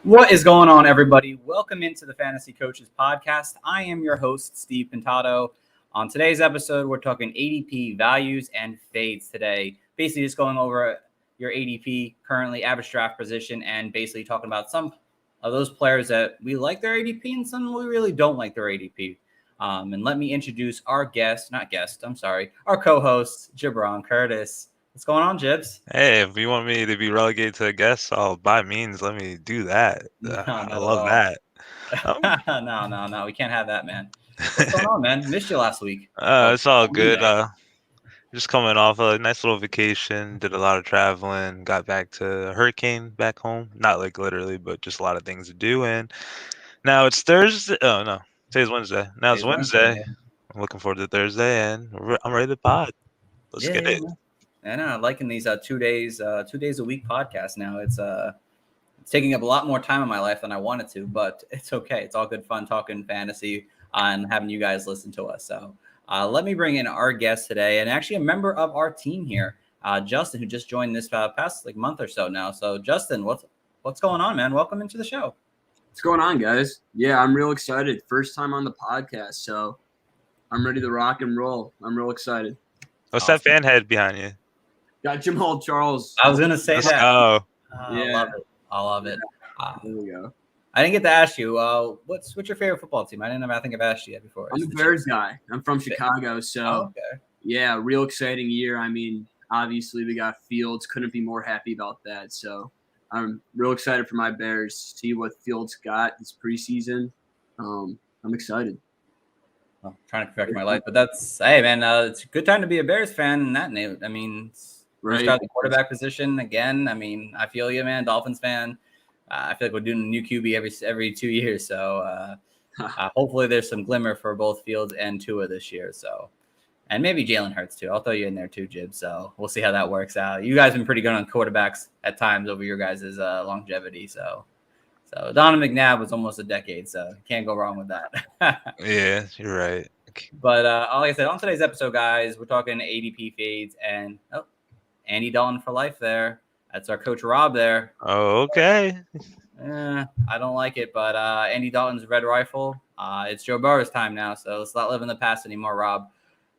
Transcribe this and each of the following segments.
What is going on, everybody? Welcome into the Fantasy Coaches Podcast. I am your host, Steve Pintado. On today's episode, we're talking ADP values and fades today. Basically, just going over your ADP, currently average draft position, and basically talking about some of those players that we like their ADP and some we really don't like their ADP. And let me introduce our our co-host, Gibran Curtis. What's going on, Jibs? Hey, if you want me to be relegated to a guest, by means, let me do that. No, not I at love all. that. Um, No. We can't have that, man. What's going on, man? Missed you last week. it's all good. Monday. Just coming off a nice little vacation, did a lot of traveling, got back to Hurricane back home. Not like literally, but just a lot of things to do. And now it's Thursday. Oh, no. Today's Wednesday. Now it's Today's Wednesday. Wednesday. I'm looking forward to Thursday, and I'm ready to pod. Let's get it. Man. I'm liking these 2 days a week podcasts now. It's taking up a lot more time in my life than I wanted to, but it's okay. It's all good fun talking fantasy and having you guys listen to us. So let me bring in our guest today, and actually a member of our team here, Justin, who just joined this past month or so now. So Justin, what's going on, man? Welcome into the show. What's going on, guys? Yeah, I'm real excited. First time on the podcast, so I'm ready to rock and roll. I'm real excited. What's that fan head behind you? Got Jamal Charles. I was gonna say Let's that. go. Yeah. I love it. There we go. I didn't get to ask you, what's your favorite football team? I think I've asked you yet before. I'm a Bears guy. I'm from Chicago, so yeah, real exciting year. I mean, obviously we got Fields. Couldn't be more happy about that. So I'm real excited for my Bears. See what Fields got this preseason. I'm excited. I'm trying to correct my life, but hey, man, it's a good time to be a Bears fan in that name. I mean, right. Got the quarterback position again. I mean, I feel you, man. Dolphins fan. I feel like we're doing a new QB every 2 years. So hopefully there's some glimmer for both Fields and Tua this year. So, and maybe Jalen Hurts too. I'll throw you in there too, Jib. So we'll see how that works out. You guys have been pretty good on quarterbacks at times over your guys' longevity. So Donovan McNabb was almost a decade. So can't go wrong with that. Yeah, you're right. But like I said, on today's episode, guys, we're talking ADP fades and Andy Dalton for life there. That's our coach Rob there. Oh, okay. I don't like it, but Andy Dalton's red rifle. It's Joe Burrow's time now, so let's not live in the past anymore, Rob.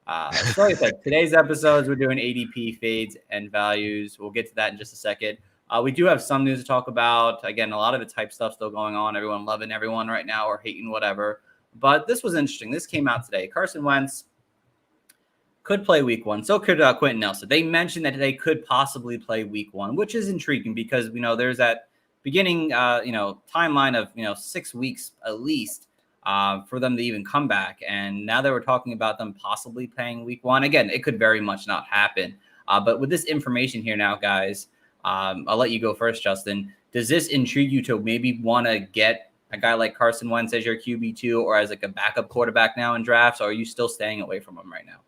So like I said, today's episodes, we're doing ADP fades and values. We'll get to that in just a second. We do have some news to talk about. Again, a lot of it's hype stuff still going on. Everyone loving everyone right now or hating whatever. But this was interesting. This came out today. Carson Wentz could play week one. So could Quentin Nelson. They mentioned that they could possibly play week one, which is intriguing because, there's that beginning, timeline of, 6 weeks at least for them to even come back. And now they were talking about them possibly playing week one. Again, it could very much not happen. But with this information here now, guys, I'll let you go first, Justin. Does this intrigue you to maybe want to get a guy like Carson Wentz as your QB2 or as like a backup quarterback now in drafts? Or are you still staying away from him right now?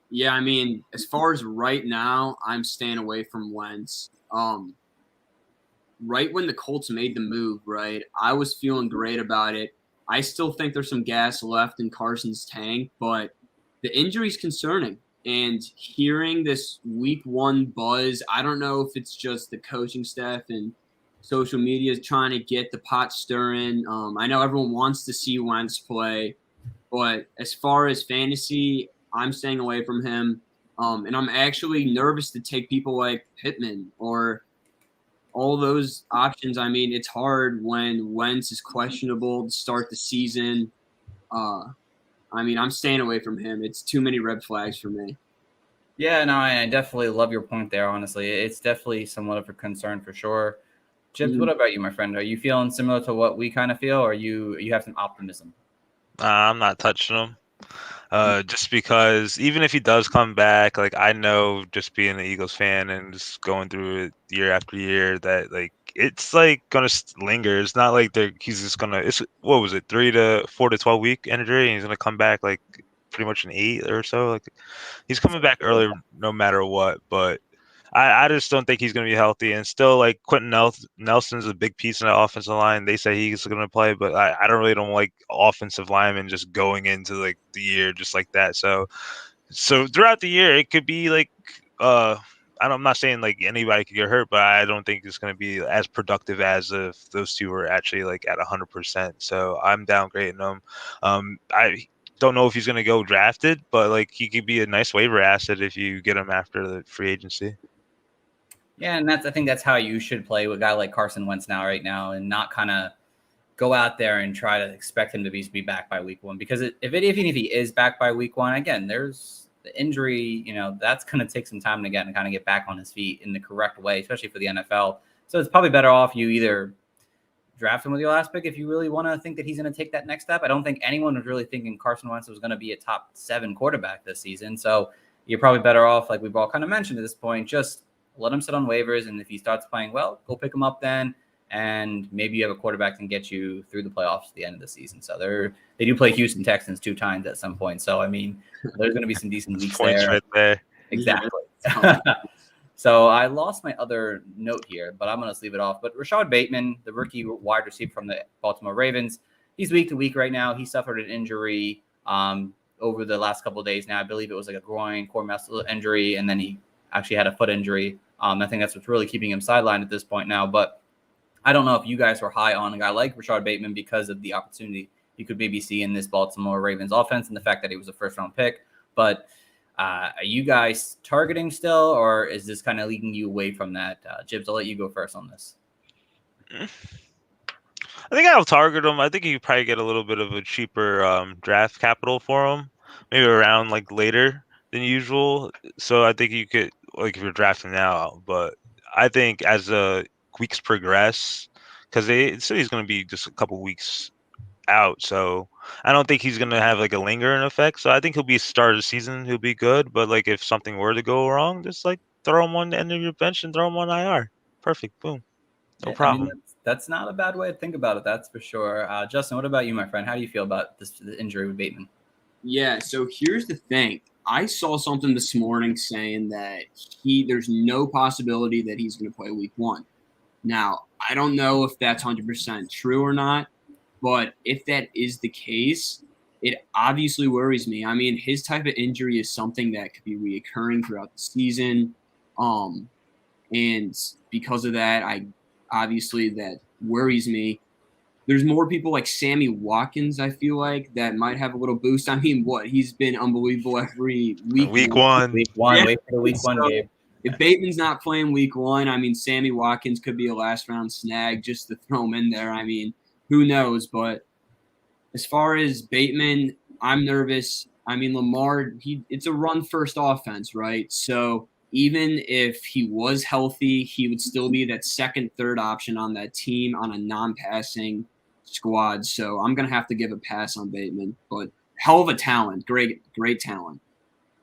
Yeah, I mean, as far as right now, I'm staying away from Wentz. Right when the Colts made the move, right, I was feeling great about it. I still think there's some gas left in Carson's tank, but the injury's concerning. And hearing this week one buzz, I don't know if it's just the coaching staff and social media is trying to get the pot stirring. I know everyone wants to see Wentz play, but as far as fantasy, I'm staying away from him. And I'm actually nervous to take people like Pittman or all those options. I mean, it's hard when Wentz is questionable to start the season. I'm staying away from him. It's too many red flags for me. Yeah, no, I definitely love your point there, honestly. It's definitely somewhat of a concern for sure. Jibs, What about you, my friend? Are you feeling similar to what we kind of feel, or you have some optimism? I'm not touching him. Just because even if he does come back, like I know just being an Eagles fan and just going through it year after year that like it's like gonna linger. It's not like he's just gonna. It's 3 to 4 to 12 week injury, and he's gonna come back like pretty much an 8 or so. Like he's coming back early no matter what. But I just don't think he's going to be healthy. And still, like Quentin Nelson's a big piece in the offensive line. They say he's going to play, but I don't like offensive linemen just going into like the year just like that. So throughout the year, it could be like I'm not saying like anybody could get hurt, but I don't think it's going to be as productive as if those two were actually like at 100%. So I'm downgrading him. I don't know if he's going to go drafted, but like he could be a nice waiver asset if you get him after the free agency. Yeah, and I think that's how you should play with a guy like Carson Wentz right now, and not kind of go out there and try to expect him to be back by week 1. Because even if he is back by week 1, again, there's the injury, that's going to take some time to kind of get back on his feet in the correct way, especially for the NFL. So it's probably better off you either draft him with your last pick if you really want to think that he's going to take that next step. I don't think anyone was really thinking Carson Wentz was going to be a top 7 quarterback this season. So you're probably better off, like we've all kind of mentioned at this point, just let him sit on waivers. And if he starts playing well, go pick him up then. And maybe you have a quarterback that can get you through the playoffs at the end of the season. So they do play Houston Texans 2 times at some point. So, I mean, there's going to be some decent weeks points right there. Exactly. So I lost my other note here, but I'm going to leave it off. But Rashad Bateman, the rookie wide receiver from the Baltimore Ravens, he's week to week right now. He suffered an injury over the last couple of days now. I believe it was like a groin, core muscle injury, and then he actually had a foot injury. I think that's what's really keeping him sidelined at this point now. But I don't know if you guys were high on a guy like Rashad Bateman because of the opportunity you could maybe see in this Baltimore Ravens offense and the fact that he was a first-round pick. But are you guys targeting still, or is this kind of leading you away from that? Jibs, I'll let you go first on this. I think I'll target him. I think you could probably get a little bit of a cheaper draft capital for him, maybe around like later than usual. So I think you could, like if you're drafting now, but I think as the weeks progress, because they said he's going to be just a couple weeks out, so I don't think he's going to have like a lingering effect. So I think he'll be start of the season, he'll be good, but like if something were to go wrong, just like throw him on the end of your bench and throw him on IR. Perfect. Boom. No problem. I mean, that's not a bad way to think about it, that's for sure. Justin, what about you, my friend? How do you feel about the injury with Bateman? Yeah, so here's the thing. I saw something this morning saying that there's no possibility that he's going to play week 1. Now, I don't know if that's 100% true or not, but if that is the case, it obviously worries me. I mean, his type of injury is something that could be reoccurring throughout the season. And because of that, that worries me. There's more people like Sammy Watkins, I feel like, that might have a little boost. I mean, he's been unbelievable every week. Week one. Week 1. Yeah. Wait for the week 1 game. If Bateman's not playing week 1, I mean, Sammy Watkins could be a last-round snag just to throw him in there. I mean, who knows? But as far as Bateman, I'm nervous. I mean, Lamar, it's a run-first offense, right? So even if he was healthy, he would still be that second, third option on that team on a non-passing squad. So I'm going to have to give a pass on Bateman. But hell of a talent. Great talent.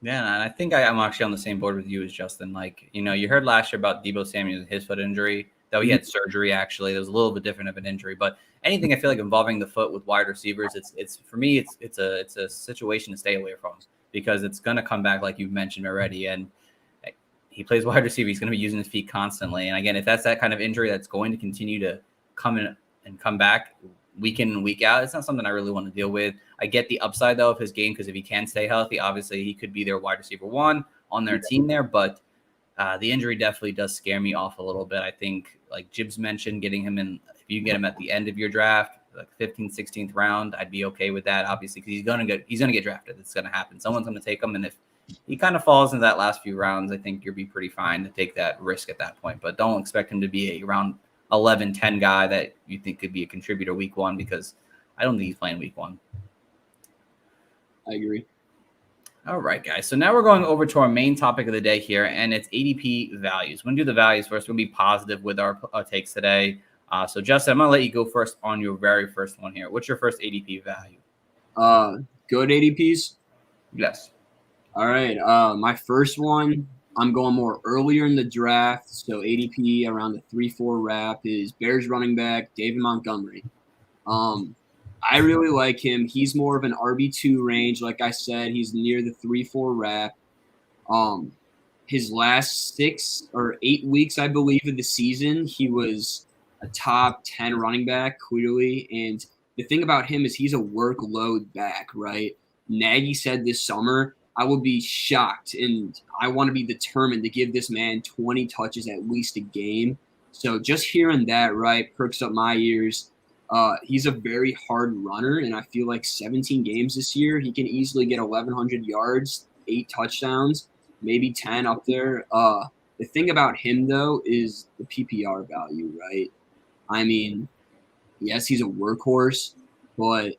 Yeah, and I think I'm actually on the same board with you as Justin. Like, you heard last year about Deebo Samuel, his foot injury, though he had surgery, actually. It was a little bit different of an injury. But anything I feel like involving the foot with wide receivers, it's for me, it's a situation to stay away from because it's going to come back like you've mentioned already. And he plays wide receiver. He's going to be using his feet constantly. And again, if that's that kind of injury that's going to continue to come in and come back week in and week out, it's not something I really want to deal with. I get the upside, though, of his game because if he can stay healthy, obviously he could be their wide receiver 1 on their team there. But the injury definitely does scare me off a little bit. I think, like Jibs mentioned, getting him in, if you get him at the end of your draft, like 15th, 16th round, I'd be okay with that, obviously, because he's gonna get drafted. It's gonna happen. Someone's gonna take him, and if he kind of falls into that last few rounds, I think you'll be pretty fine to take that risk at that point. But don't expect him to be a round 11, 10 guy that you think could be a contributor week 1 because I don't think he's playing week 1. I agree. All right, guys. So now we're going over to our main topic of the day here, and it's ADP values. We're going to do the values first. We'll be positive with our takes today. So, Justin, I'm going to let you go first on your very first one here. What's your first ADP value? Good ADPs? Yes. All right. My first one, I'm going more earlier in the draft. So ADP around the 3-4 wrap is Bears running back David Montgomery. I really like him. He's more of an RB2 range. Like I said, he's near the 3-4 wrap. His last 6 or 8 weeks, I believe, of the season, he was a top 10 running back, clearly. And the thing about him is he's a workload back, right? Nagy said this summer I would be shocked, and I want to be determined to give this man 20 touches at least a game. So just hearing that, right, perks up my ears. He's a very hard runner, and I feel like 17 games this year, he can easily get 1,100 yards, 8 touchdowns, maybe 10 up there. The thing about him, though, is the PPR value, right? I mean, yes, he's a workhorse, but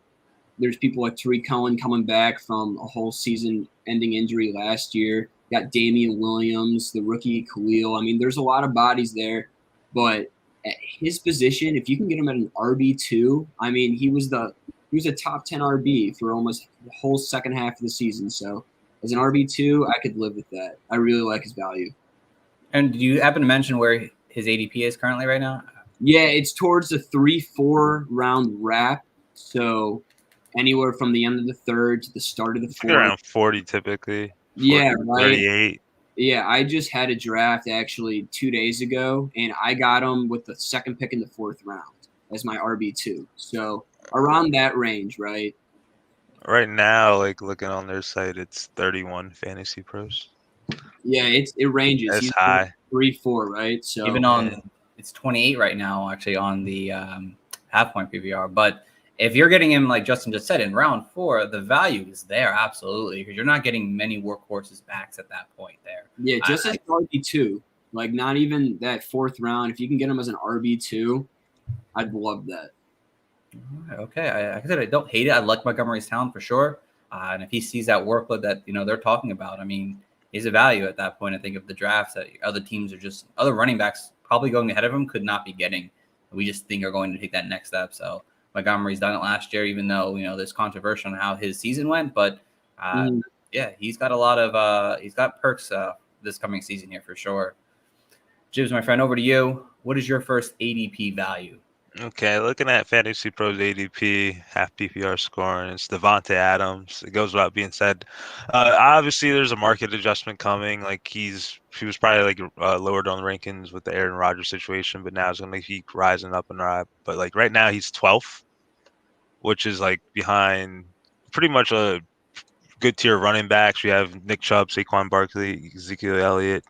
there's people like Tariq Cohen coming back from a whole season-ending injury last year. Got Damian Williams, the rookie Khalil. I mean, there's a lot of bodies there, but at his position, if you can get him at an RB2, I mean, he was a top 10 RB for almost the whole second half of the season. So as an RB2, I could live with that. I really like his value. And do you happen to mention where his ADP is currently right now? Yeah, it's towards the 3-4 round wrap. So anywhere from the end of the third to the start of the fourth. Around 40 typically. 40, yeah, right. 38. Yeah, I just had a draft actually 2 days ago, and I got him with the second pick in the 4th round as my RB2. So around that range, right? Right now, like looking on their site, it's 31 fantasy pros. Yeah, it ranges. That's He's high. 3-4, right? So even on it's 28 right now, actually on the half-point PPR. But if you're getting him, like Justin just said, in round 4, the value is there absolutely, because you're not getting many workhorses backs at that point there. Yeah, just as RB2, like not even that 4th round. If you can get him as an RB2, I'd love that. Okay, like I said, I don't hate it. I like Montgomery's talent for sure, and if he sees that workload that they're talking about, I mean, he's a value at that point. I think of the drafts that other teams are just other running backs probably going ahead of him could not be getting. We just think are going to take that next step. So Montgomery's done it last year, even though there's controversy on how his season went, but yeah, he's got a lot of he's got perks this coming season here for sure. Jibs, my friend, over to you. What is your first ADP value? Okay, looking at Fantasy Pros ADP, half PPR scoring, it's Devontae Adams. It goes without being said. Obviously, there's a market adjustment coming. Like he was probably like lowered on the rankings with the Aaron Rodgers situation, but now it's gonna keep rising up and up. But like right now, he's 12th, which is like behind pretty much a good tier of running backs. We have Nick Chubb, Saquon Barkley, Ezekiel Elliott.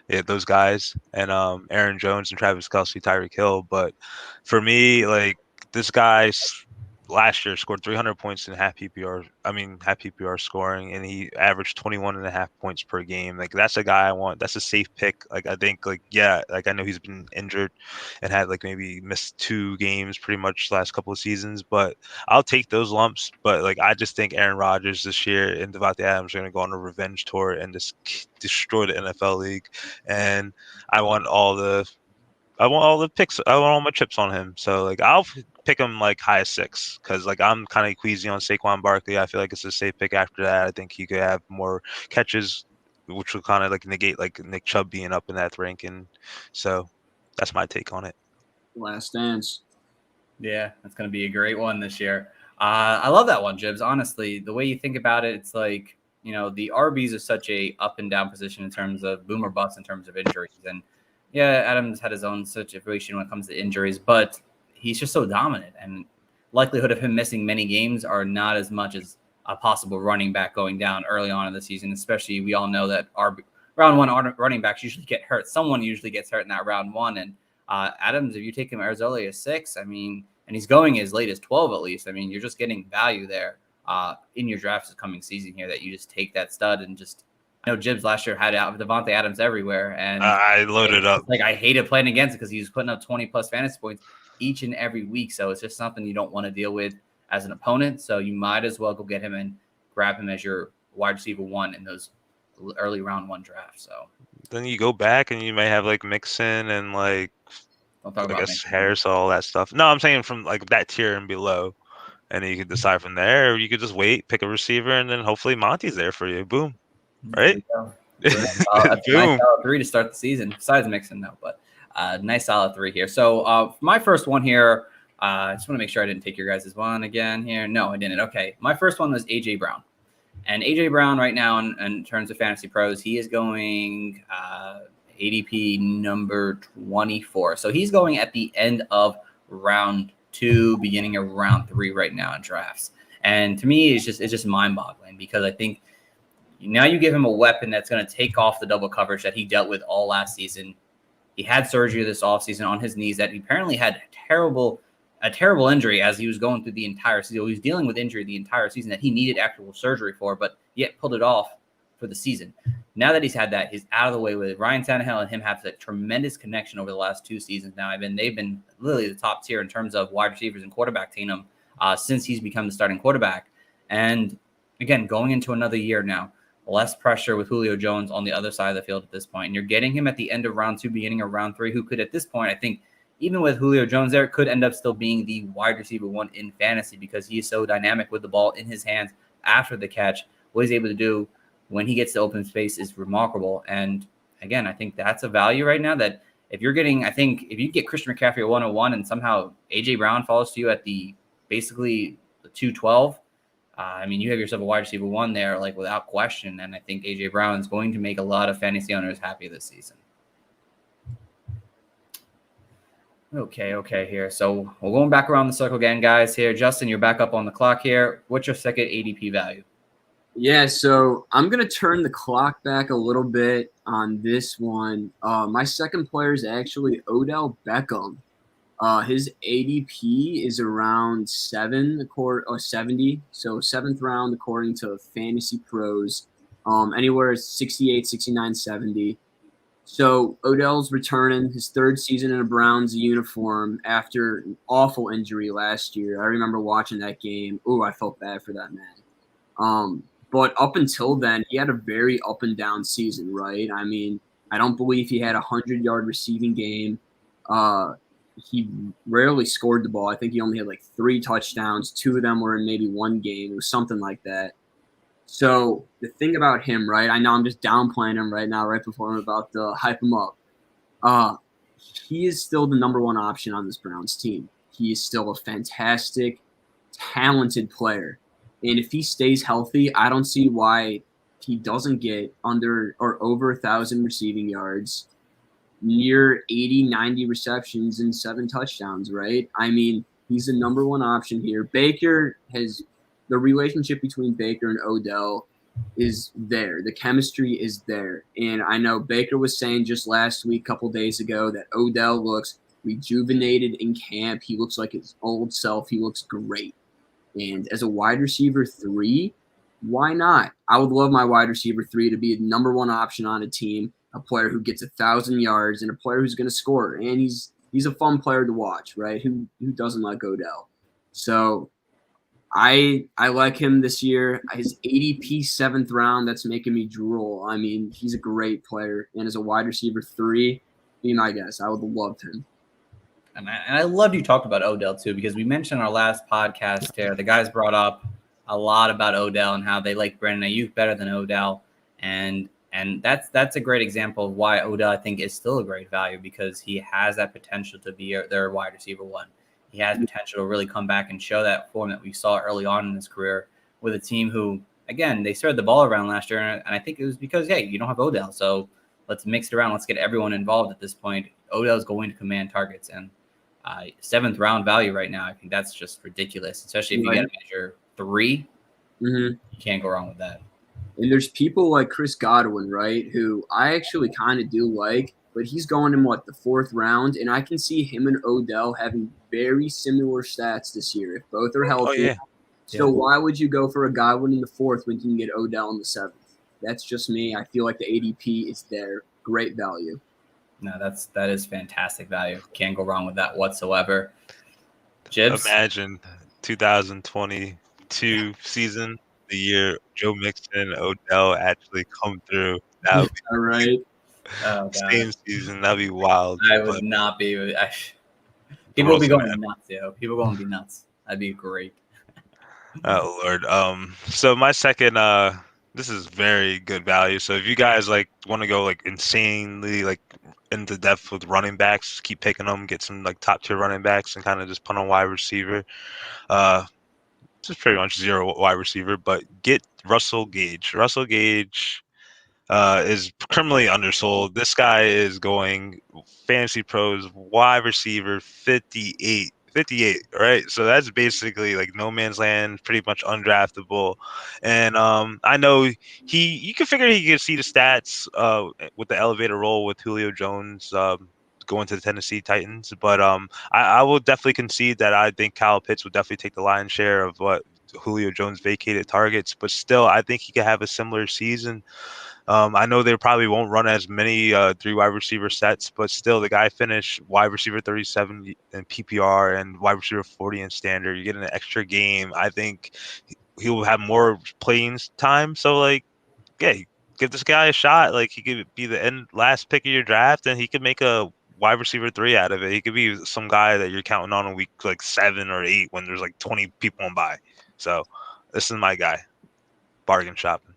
Yeah, those guys, and Aaron Jones and Travis Kelce, Tyreek Hill. But for me, like this guy last year scored 300 points in half PPR scoring, and he averaged 21.5 points per game. Like that's a guy I want. That's a safe pick. Like I think, like I know he's been injured and had like maybe missed 2 games pretty much last couple of seasons, but I'll take those lumps. But like I just think Aaron Rodgers this year and Devontae Adams are going to go on a revenge tour and just destroy the NFL league. And I want all the picks. I want all my chips on him. So like I'll pick him like high as 6 because like I'm kind of queasy on Saquon Barkley. I feel like it's a safe pick after that. I think he could have more catches, which will kind of like negate like Nick Chubb being up in that ranking. So that's my take on it. Last dance. Yeah, that's going to be a great one this year. I love that one, Jibs. Honestly, the way you think about it, it's like the RBs are such a up and down position in terms of boom or bust in terms of injuries. And yeah, Adams had his own situation when it comes to injuries, but he's just so dominant, and likelihood of him missing many games are not as much as a possible running back going down early on in the season. Especially, we all know that our round 1 running backs usually get hurt. Someone usually gets hurt in that round 1, and Adams, if you take him as early as 6, I mean, and he's going as late as 12 at least. I mean, you're just getting value there in your drafts this coming season here. That you just take that stud and just. I know Jibs last year had Devontae Adams everywhere, and I loaded up. Like I hated playing against it because he was putting up 20 plus fantasy points each and every week. So it's just something you don't want to deal with as an opponent. So you might as well go get him and grab him as your wide receiver 1 in those early round 1 drafts. So then you go back and you may have like Mixon and like I guess Harris, all that stuff. No, I'm saying from like that tier and below. And then you could decide from there, or you could just wait, pick a receiver, and then hopefully Monty's there for you. Boom. Right? That's a nice solid 3 to start the season, besides Mixon, though. But nice solid 3 here. So my first one here, I just want to make sure I didn't take your guys' one again here. No, I didn't. Okay. My first one was A.J. Brown. And A.J. Brown right now, in terms of Fantasy Pros, he is going ADP number 24. So he's going at the end of round 2, beginning of round 3 right now in drafts. And to me, it's just mind-boggling because I think now you give him a weapon that's going to take off the double coverage that he dealt with all last season. He had surgery this offseason on his knees that he apparently had a terrible injury as he was going through the entire season. He was dealing with injury the entire season that he needed actual surgery for, but yet pulled it off for the season. Now that he's had that, he's out of the way with it. Ryan Tannehill and him have that tremendous connection over the last 2 seasons now. They've been literally the top tier in terms of wide receivers and quarterback tandem since he's become the starting quarterback. And again, going into another year now, less pressure with Julio Jones on the other side of the field at this point. And you're getting him at the end of round 2, beginning of round 3, who could at this point, I think, even with Julio Jones there, could end up still being the wide receiver 1 in fantasy because he is so dynamic with the ball in his hands after the catch. What he's able to do when he gets to open space is remarkable. And again, I think that's a value right now that if you're getting, I think if you get Christian McCaffrey at 101 and somehow A.J. Brown falls to you at basically the 212, you have yourself a wide receiver 1 there, like without question. And I think A.J. Brown is going to make a lot of fantasy owners happy this season. Okay, here. So we're going back around the circle again, guys. Here, Justin, you're back up on the clock here. What's your second ADP value? Yeah, so I'm going to turn the clock back a little bit on this one. My second player is actually Odell Beckham. His ADP is around 70, so 7th round according to Fantasy Pros. Anywhere 68, 69, 70. So Odell's returning his 3rd season in a Browns uniform after an awful injury last year. I remember watching that game. Ooh, I felt bad for that man. But up until then, he had a very up and down season, right? I don't believe he had a 100-yard receiving game. He rarely scored the ball. I think he only had like 3 touchdowns. 2 of them were in maybe 1 game. It was something like that. So the thing about him, right, I know I'm just downplaying him right now, right before I'm about to hype him up. He is still the number 1 option on this Browns team. He is still a fantastic, talented player. And if he stays healthy, I don't see why he doesn't get under or over 1,000 receiving yards, near 80, 90 receptions and 7 touchdowns, right? He's the number 1 option here. The relationship between Baker and Odell is there. The chemistry is there. And I know Baker was saying just last week, a couple days ago, that Odell looks rejuvenated in camp. He looks like his old self. He looks great. And as a wide receiver 3, why not? I would love my wide receiver 3 to be a number 1 option on a team, a player who gets 1,000 yards and a player who's going to score. And he's a fun player to watch, right? Who doesn't like Odell? So I like him this year. His ADP 7th round, that's making me drool. He's a great player. And as a wide receiver 3, be my guess. I would love him. And I love you talked about Odell too, because we mentioned our last podcast here. The guys brought up a lot about Odell and how they like Brandon Ayuk better than Odell. And that's a great example of why Odell, I think, is still a great value because he has that potential to be their wide receiver 1. He has potential to really come back and show that form that we saw early on in his career with a team who, again, they spread the ball around last year. And I think it was because, hey, you don't have Odell. So let's mix it around. Let's get everyone involved at this point. Odell is going to command targets. And 7th round value right now, I think that's just ridiculous, especially if you get a measure 3. You can't go wrong with that. And there's people like Chris Godwin, right, who I actually kind of do like, but he's going in, the 4th round, and I can see him and Odell having very similar stats this year if both are healthy. Oh, yeah. So why would you go for a Godwin in the 4th when you can get Odell in the 7th? That's just me. I feel like the ADP is there. Great value. No, that is fantastic value. Can't go wrong with that whatsoever. Jibs? Imagine 2022 season, the year Joe Mixon, Odell actually come through. That would be all right. Oh, same season. That'd be wild. I would not be. People will be going nuts, yo. People are going to be nuts. That'd be great. Oh Lord. So my second, this is very good value. So if you guys want to go insanely into depth with running backs, keep picking them, get some top tier running backs, and kind of just put on wide receiver. Just pretty much 0 wide receiver, but get Russell Gage. Russell Gage is criminally undersold. This guy is going Fantasy Pros wide receiver 58 58, right? So that's basically like no man's land, pretty much undraftable. And I know you can figure he could see the stats with the elevator role with Julio Jones going to the Tennessee Titans. But I will definitely concede that I think Kyle Pitts would definitely take the lion's share of what Julio Jones vacated targets. But still, I think he could have a similar season. I know they probably won't run as many 3 wide receiver sets, but still, the guy finished wide receiver 37 in PPR and wide receiver 40 in standard. You get an extra game. I think he will have more playing time. So, like, yeah, give this guy a shot. Like, he could be the last pick of your draft, and he could make a wide receiver 3 out of it. He could be some guy that you're counting on in week like 7 or 8 when there's like 20 people on by. So, this is my guy. Bargain shopping.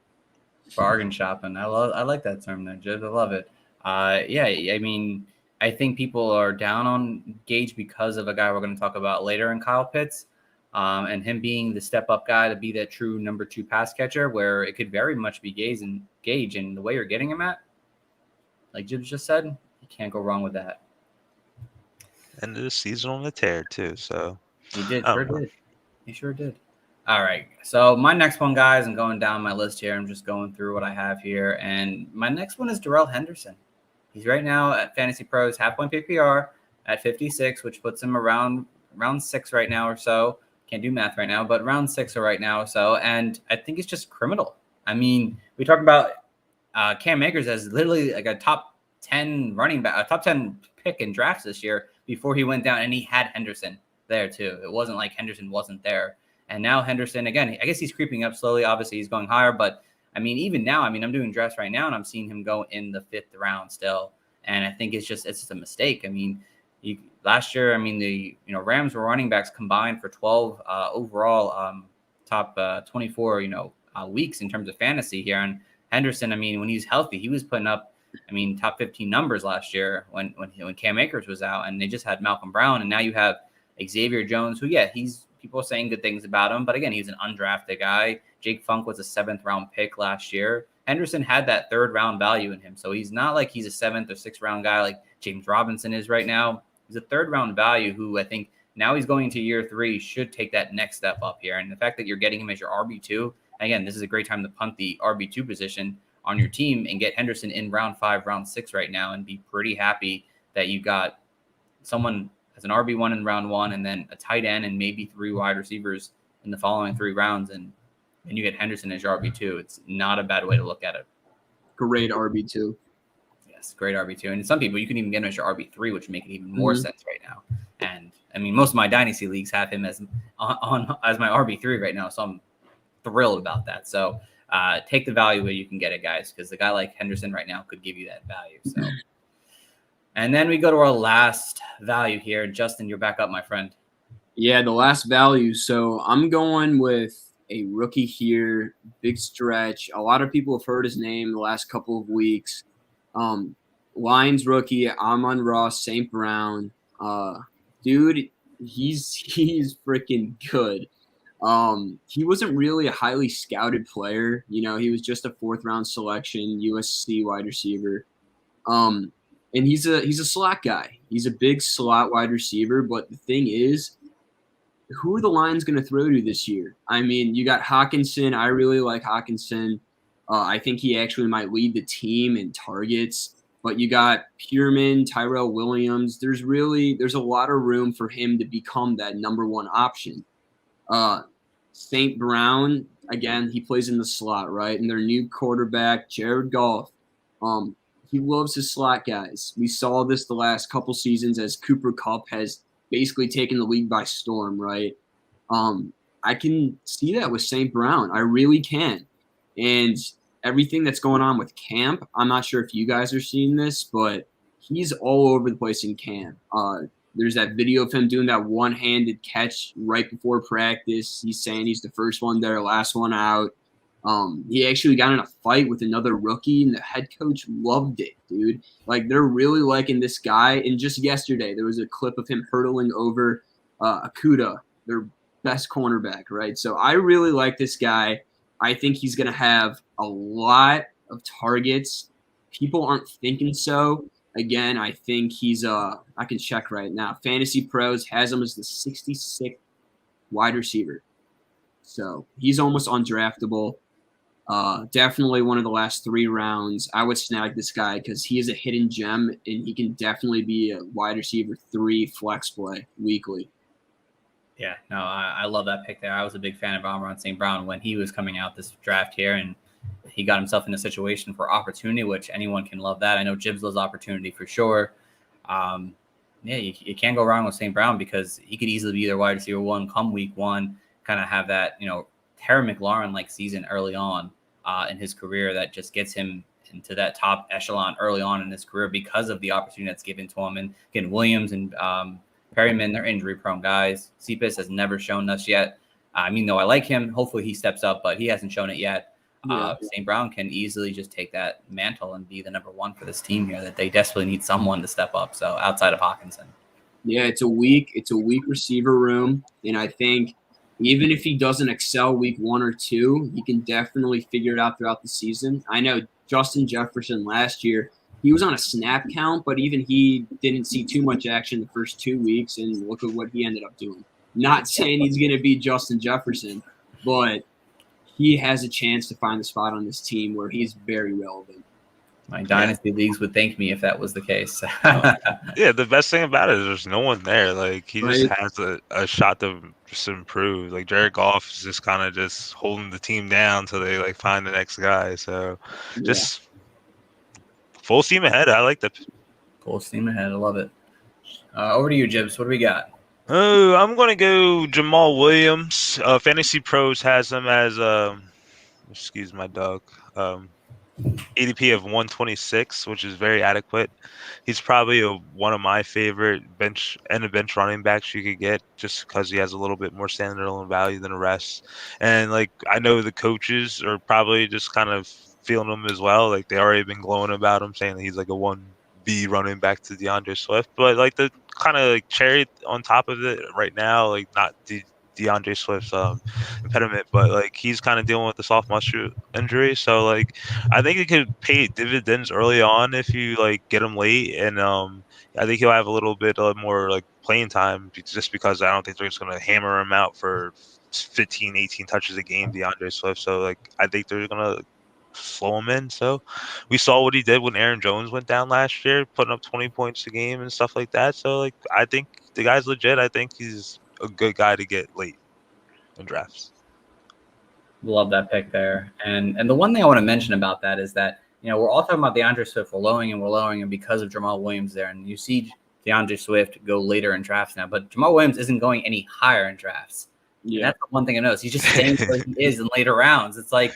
Bargain shopping. I like that term there, Jib. I love it. Yeah, I mean, I think people are down on Gage because of a guy we're going to talk about later in Kyle Pitts, and him being the step-up guy to be that true number 2 pass catcher, where it could very much be Gage, and the way you're getting him at, like Jib just said, you can't go wrong with that. End of the season on the tear too, so he sure did. All right, so my next one, guys, I'm going down my list here. I'm just going through what I have here, and my next one is Darrell Henderson. He's right now at Fantasy Pros half-point PPR at 56, which puts him around 6 right now or so. Can't do math right now, but around 6 right now or so, and I think it's just criminal. I mean, we talk about Cam Akers as literally like a top 10 running back, a top 10 pick in drafts this year before he went down, and he had Henderson there too. It wasn't like Henderson wasn't there. And now Henderson, again, I guess he's creeping up slowly. Obviously, he's going higher. But, I mean, even now, I'm doing drafts right now, and I'm seeing him go in the 5th round still. And I think it's just a mistake. I mean, last year, the Rams were running backs combined for 12 overall top 24, weeks in terms of fantasy here. And Henderson, when he's healthy, he was putting up, top 15 numbers last year when Cam Akers was out. And they just had Malcolm Brown. And now you have Xavier Jones, who, yeah, people are saying good things about him, but again, he's an undrafted guy. Jake Funk was a 7th round pick last year. Henderson had that 3rd round value in him. So he's not like he's a 7th or 6th round guy like James Robinson is right now. He's a 3rd round value who I think now he's going into year 3 should take that next step up here. And the fact that you're getting him as your RB2, again, this is a great time to punt the RB2 position on your team and get Henderson in round 5, round 6 right now and be pretty happy that you got someone as an RB1 in round 1 and then a tight end and maybe 3 wide receivers in the following 3 rounds. And you get Henderson as your RB2. It's not a bad way to look at it. Great RB2. Yes, great RB2. And some people, you can even get him as your RB3, which would make it even more sense right now. And, most of my dynasty leagues have him as my RB3 right now. So I'm thrilled about that. So take the value where you can get it, guys, because a guy like Henderson right now could give you that value. So. And then we go to our last value here. Justin, you're back up, my friend. Yeah, the last value. So I'm going with a rookie here, big stretch. A lot of people have heard his name the last couple of weeks. Lions rookie, Amon-Ra St. Brown. Dude, he's freaking good. He wasn't really a highly scouted player. He was just a 4th round selection, USC wide receiver. And he's a slot guy. He's a big slot wide receiver. But the thing is, who are the Lions going to throw to this year? You got Hawkinson. I really like Hawkinson. I think he actually might lead the team in targets. But you got Pierman, Darrell Williams. There's a lot of room for him to become that number 1 option. St. Brown, again, he plays in the slot, right? And their new quarterback, Jared Goff. He loves his slot guys. We saw this the last couple seasons as Cooper Kupp has basically taken the league by storm, right? I can see that with St. Brown. I really can. And everything that's going on with camp, I'm not sure if you guys are seeing this, but he's all over the place in camp. There's that video of him doing that one-handed catch right before practice. He's saying he's the first one there, last one out. He actually got in a fight with another rookie, and the head coach loved it, dude. Like, they're really liking this guy. And just yesterday, there was a clip of him hurdling over Akuda, their best cornerback, right? So I really like this guy. I think he's going to have a lot of targets. People aren't thinking so. Again, I think he's I can check right now. Fantasy Pros has him as the 66th wide receiver. So he's almost undraftable. Definitely one of the last 3 rounds. I would snag this guy because he is a hidden gem, and he can definitely be a wide receiver 3 flex play weekly. Yeah, no, I love that pick there. I was a big fan of Amon St. Brown when he was coming out this draft here, and he got himself in a situation for opportunity, which anyone can love that. I know Jibbs loves opportunity for sure. Yeah, you can't go wrong with St. Brown because he could easily be their wide receiver 1 come week 1, kind of have that, Terry McLaurin-like season early on in his career that just gets him into that top echelon early on in his career because of the opportunity that's given to him. And again, Williams and Perryman, they're injury-prone guys. Cephas has never shown us yet. Though I like him, hopefully he steps up, but he hasn't shown it yet. St. Brown can easily just take that mantle and be the number 1 for this team here that they desperately need someone to step up. So outside of Hawkinson. Yeah, it's a weak receiver room. And I think even if he doesn't excel week 1 or 2, he can definitely figure it out throughout the season. I know Justin Jefferson last year, he was on a snap count, but even he didn't see too much action the first 2 weeks, and look at what he ended up doing. Not saying he's going to be Justin Jefferson, but he has a chance to find the spot on this team where he's very relevant. My dynasty leagues would thank me if that was the case. Yeah, the best thing about it is there's no one there. Like, he just has a shot to just improve. Like, Jared Goff is just kind of just holding the team down till they like find the next guy. So just full steam ahead. I like that. Full steam ahead. I love it. Over to you, Jibbs. What do we got? Oh, I'm gonna go Jamal Williams. Fantasy Pros has him as excuse my dog. ADP of 126, which is very adequate. He's probably one of my favorite bench running backs you could get, just because he has a little bit more standalone value than the rest. And like, I know the coaches are probably just kind of feeling him as well. Like, they already been glowing about him, saying that he's like a 1B running back to DeAndre Swift. But like, the kind of like cherry on top of it right now, like, not DeAndre Swift's impediment, but like, he's kind of dealing with the soft muscle injury, so like, I think it could pay dividends early on if you like get him late, and I think he'll have a little bit more like playing time, just because I don't think they're just going to hammer him out for 15, 18 touches a game, DeAndre Swift. So like, I think they're going to slow him in. So we saw what he did when Aaron Jones went down last year, putting up 20 points a game and stuff like that. So like, I think the guy's legit. I think he's a good guy to get late in drafts. Love that pick there. And the one thing I want to mention about that is that, we're all talking about DeAndre Swift. We're lowering him because of Jamal Williams there. And you see DeAndre Swift go later in drafts now, but Jamal Williams isn't going any higher in drafts. Yeah. And that's the one thing I noticed. He's just staying where he is in later rounds. It's like,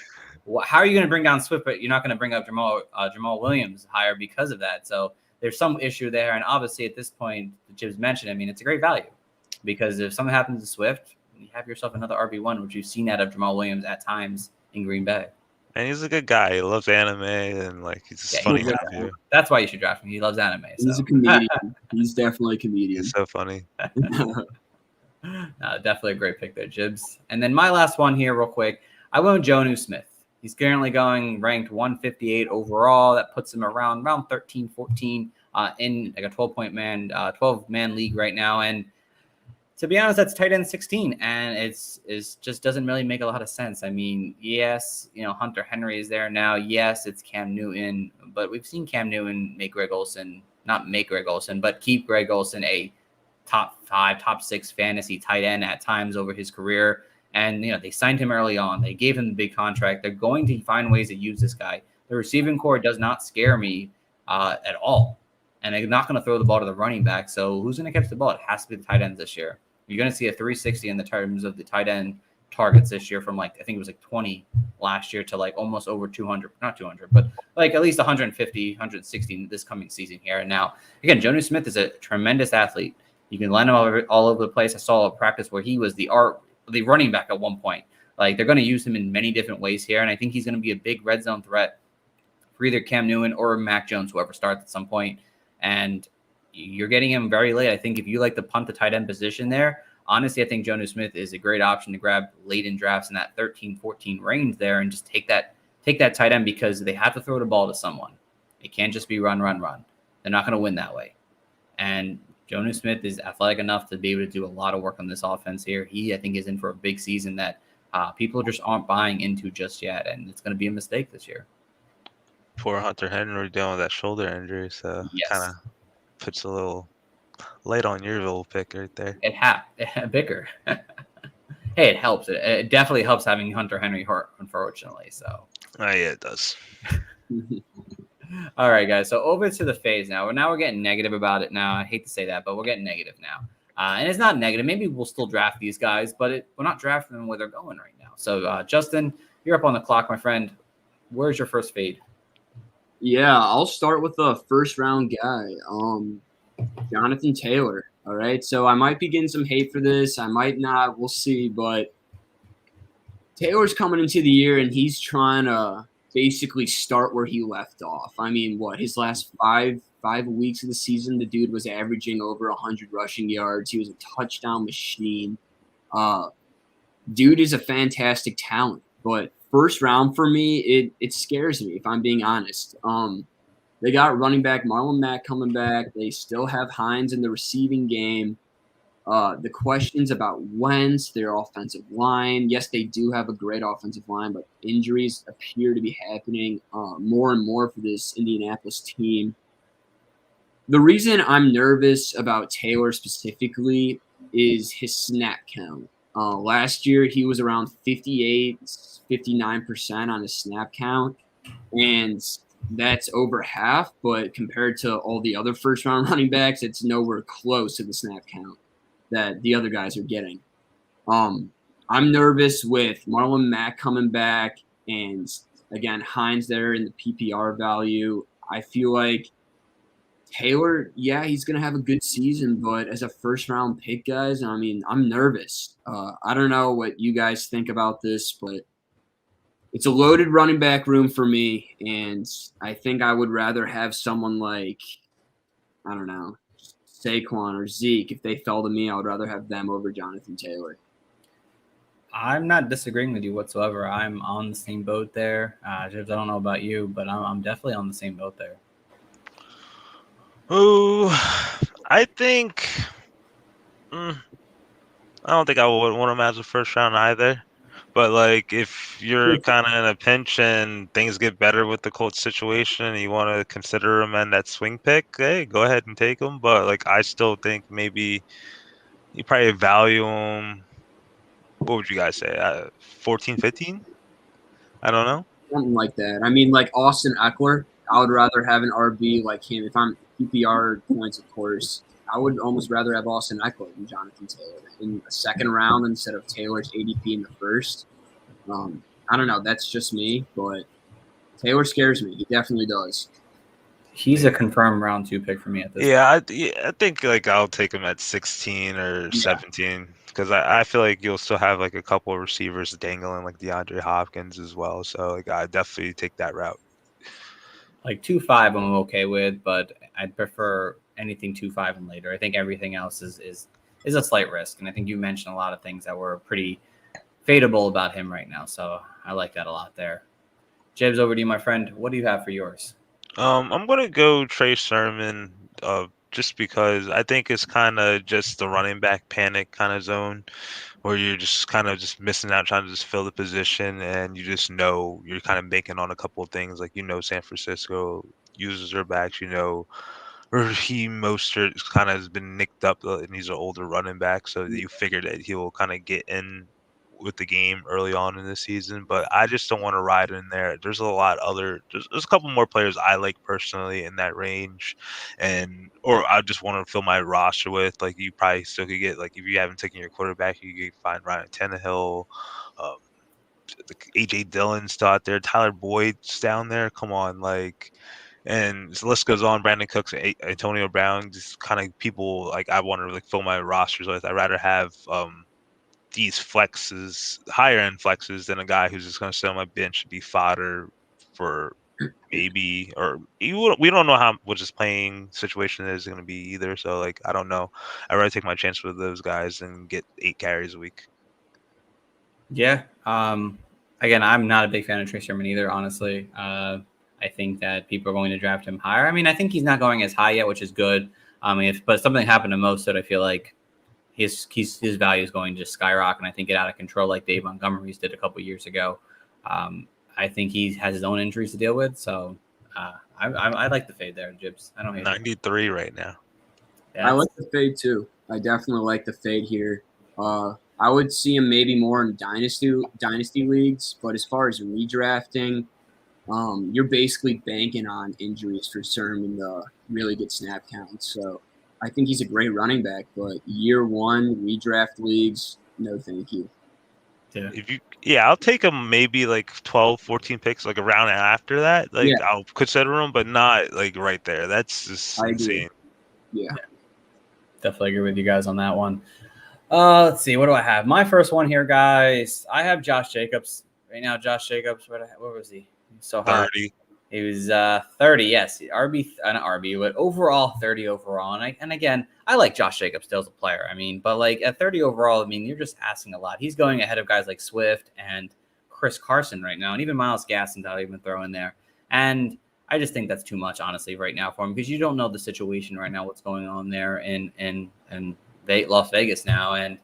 how are you going to bring down Swift, but you're not going to bring up Jamal Williams higher because of that? So there's some issue there. And obviously at this point, Jim's mentioned, it's a great value, because if something happens to Swift, you have yourself another RB1, which you've seen out of Jamal Williams at times in Green Bay. And he's a good guy. He loves anime, and like, he's just funny. That's why you should draft him. He loves anime. He's a comedian. He's definitely a comedian. He's so funny. Definitely a great pick there, Jibbs. And then my last one here, real quick. I went with Joni Smith. He's currently going ranked 158 overall. That puts him around 13, 14 in like a 12-man league right now. And to be honest, that's tight end 16, and it's just doesn't really make a lot of sense. Yes, Hunter Henry is there now. Yes, it's Cam Newton, but we've seen Cam Newton keep Greg Olsen a top 5, top 6 fantasy tight end at times over his career. And, they signed him early on. They gave him the big contract. They're going to find ways to use this guy. The receiving core does not scare me at all. And they're not going to throw the ball to the running back. So who's going to catch the ball? It has to be the tight ends this year. You're going to see a 360 in the terms of the tight end targets this year, from I think it was 20 last year to almost over 200, not 200, but at least 150, 160 this coming season here. And now, again, Joni Smith is a tremendous athlete. You can line him all over the place. I saw a practice where he was the running back at one point. They're going to use him in many different ways here. And I think he's going to be a big red zone threat for either Cam Newton or Mac Jones, whoever starts at some point. And you're getting him very late. I think if you like to punt the tight end position there, honestly, I think Joni Smith is a great option to grab late in drafts in that 13, 14 range there, and just take that tight end, because they have to throw the ball to someone. It can't just be run. And they're not going to win that way. And Joni Smith is athletic enough to be able to do a lot of work on this offense here. He, I think, is in for a big season that people just aren't buying into just yet, and it's going to be a mistake this year. Poor Hunter Henry dealing with that shoulder injury, so kind of puts a little light on your little pick right there. Bicker. Hey, it helps. It definitely helps having Hunter Henry hurt, unfortunately. So. Yeah, it does. All right, guys. So over to the phase now. Now we're getting negative about it now. I hate to say that, but we're getting negative now. And it's not negative. Maybe we'll still draft these guys, but we're not drafting them where they're going right now. So, Justin, you're up on the clock, my friend. Where's your first fade? Yeah, I'll start with the first round guy, Jonathan Taylor. All right, so I might be getting some hate for this. I might not. We'll see. But Taylor's coming into the year, and he's trying to basically start where he left off. I mean, his last five weeks of the season, the dude was averaging over 100 rushing yards. He was a touchdown machine. Dude is a fantastic talent, but first round for me, it scares me if I'm being honest. They got running back Marlon Mack coming back. They still have Hines in the receiving game. The questions about Wentz, their offensive line. Yes, they do have a great offensive line, but injuries appear to be happening more and more for this Indianapolis team. The reason I'm nervous about Taylor specifically is his snap count. Last year, he was around 58, 59% on his snap count, and that's over half, but compared to all the other first-round running backs, it's nowhere close to the snap count that the other guys are getting. I'm nervous with Marlon Mack coming back and, again, Hines there in the PPR value. I feel like Taylor, yeah, he's going to have a good season, but as a first-round pick, guys, I mean, I'm nervous. I don't know what you guys think about this, but it's a loaded running back room for me, and I think I would rather have someone like, I don't know, Saquon or Zeke. If they fell to me, I would rather have them over Jonathan Taylor. I'm not disagreeing with you whatsoever. I'm on the same boat there. Jibs, I don't know about you, but I'm definitely on the same boat there. Oh, I think I don't think I would want him as a first round either. But like, if you're kind of in a pinch and things get better with the Colts situation, and you want to consider him and that swing pick, hey, go ahead and take him. But like, I still think maybe you probably value him. What would you guys say? 14, 15? I don't know. Something like that. I mean, like Austin Eckler, I would rather have an RB like him. If I'm PPR points, of course, I would almost rather have Austin Eckler than Jonathan Taylor in the second round instead of Taylor's ADP in the first. I don't know. That's just me, but Taylor scares me. He definitely does. He's a confirmed round 2 pick for me at this point. I think like I'll take him at 16 or 17 because I feel like you'll still have like a couple of receivers dangling like DeAndre Hopkins as well. So like I definitely take that route. Like 2.5 I'm okay with, but I'd prefer anything 2.5 and later. I think everything else is a slight risk. And I think you mentioned a lot of things that were pretty fadeable about him right now. So I like that a lot there. Jibs, over to you, my friend. What do you have for yours? I'm gonna go Trey Sermon, just because I think it's kind of just the running back panic kind of zone, where you're just kind of just missing out, trying to just fill the position, and you just know you're kind of banking on a couple of things, like San Francisco uses their backs, Raheem Mostert kind of has been nicked up, and he's an older running back, so you figure that he will kind of get in with the game early on in the season, but I just don't want to ride in there. There's a lot there's a couple more players I like personally in that range, or I just want to fill my roster with. Like you probably still could get, like if you haven't taken your quarterback, you could find Ryan Tannehill, AJ Dillon's still out there, Tyler Boyd's down there. Come on, like. And the list goes on. Brandon Cooks, Antonio Brown, just kind of people like I want to like fill my rosters with. I'd rather have these flexes, higher end flexes, than a guy who's just going to sit on my bench and be fodder for maybe, or we don't know what his playing situation is going to be either. So like, I don't know. I'd rather take my chance with those guys and get 8 carries a week. Yeah. Again, I'm not a big fan of Trey Sermon either, honestly. I think that people are going to draft him higher. I mean, I think he's not going as high yet, which is good. But if something happened to Mostert, I feel like his value is going to just skyrocket, and I think get out of control like Dave Montgomery's did a couple years ago. I think he has his own injuries to deal with, so I like the fade there, Jibs. I don't hate 93 right now. I like the fade too. I definitely like the fade here. I would see him maybe more in dynasty leagues, but as far as redrafting, you're basically banking on injuries for Sermon to really get snap counts. So I think he's a great running back, but year one redraft leagues, no thank you. Yeah. I'll take him maybe like 12, 14 picks, like around after that. Like I'll consider him, but not like right there. That's just insane. Yeah. Definitely agree with you guys on that one. Let's see. What do I have? My first one here, guys. I have Josh Jacobs. Right now, Josh Jacobs, what was he? So high. 30. He was 30, yes. RB, not RB, but overall 30 overall. And again, I like Josh Jacobs still as a player. I mean, but like at 30 overall, I mean, you're just asking a lot. He's going ahead of guys like Swift and Chris Carson right now, and even Myles Gaskin I'll even throw in there. And I just think that's too much, honestly, right now for him, because you don't know the situation right now, what's going on there in Las Vegas now, and